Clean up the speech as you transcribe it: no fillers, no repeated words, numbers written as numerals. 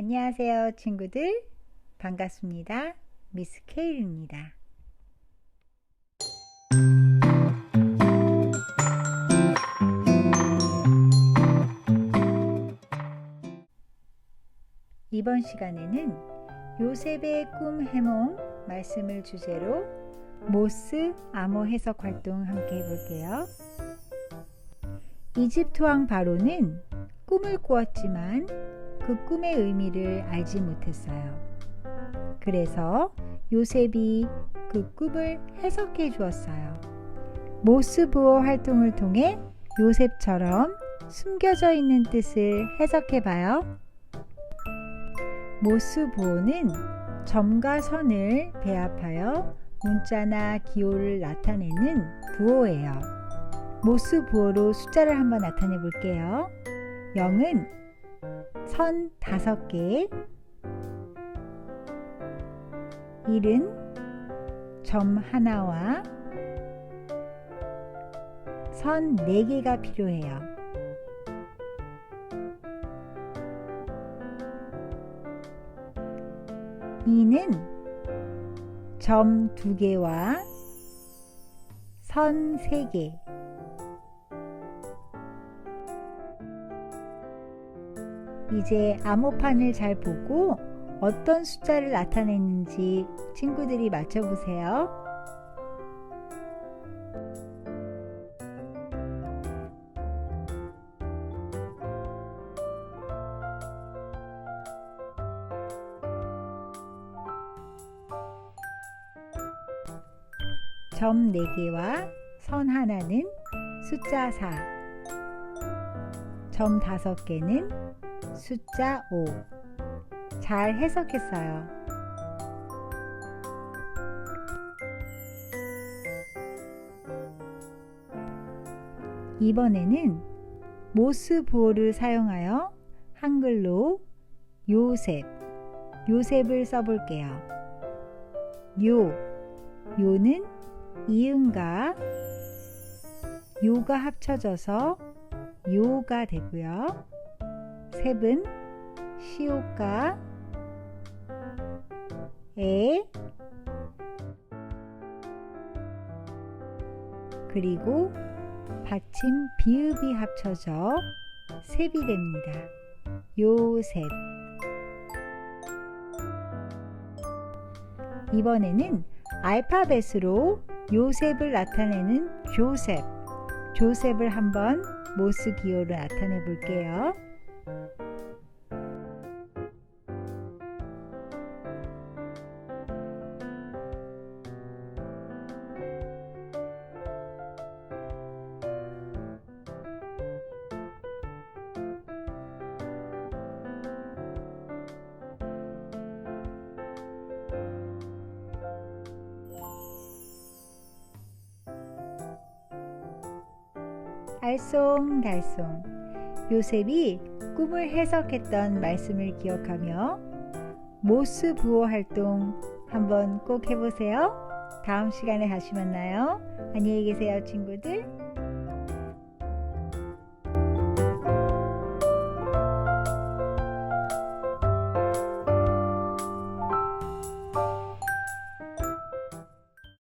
안녕하세요, 친구들. 반갑습니다. 미스 케일입니다. 이번 시간에는 요셉의 꿈 해몽 말씀을 주제로 모스 암호 해석 활동 함께 해볼게요. 이집트 왕 바로는 꿈을 꾸었지만 그 꿈의 의미를 알지 못했어요. 그래서 요셉이 그 꿈을 해석해 주었어요. 모스 부호 활동을 통해 요셉처럼 숨겨져 있는 뜻을 해석해 봐요. 모스 부호는 점과 선을 배합하여 문자나 기호를 나타내는 부호예요. 모스 부호로 숫자를 한번 나타내 볼게요. 0은 선 5개, 1은 점 하나와 선 4개가 필요해요. 2는 점 2개와 선 3개, 이제 암호판을 잘 보고 어떤 숫자를 나타냈는지 친구들이 맞춰보세요. 점 4개와 선 하나는 숫자 4, 점 5개는 숫자 5. 잘 해석했어요. 이번에는 모스 부호를 사용하여 한글로 요셉을 써볼게요. 요는 이응과 요가 합쳐져서 요가 되고요. 셉은 시옷과 에 그리고 받침 비읍이 합쳐져 셉이 됩니다. 요셉. 이번에는 알파벳으로 요셉을 나타내는 조셉을 한번 모스 기호로 나타내 볼게요. 알쏭달쏭. 요셉이 꿈을 해석했던 말씀을 기억하며 모스 부호 활동 한번 꼭 해보세요. 다음 시간에 다시 만나요. 안녕히 계세요, 친구들.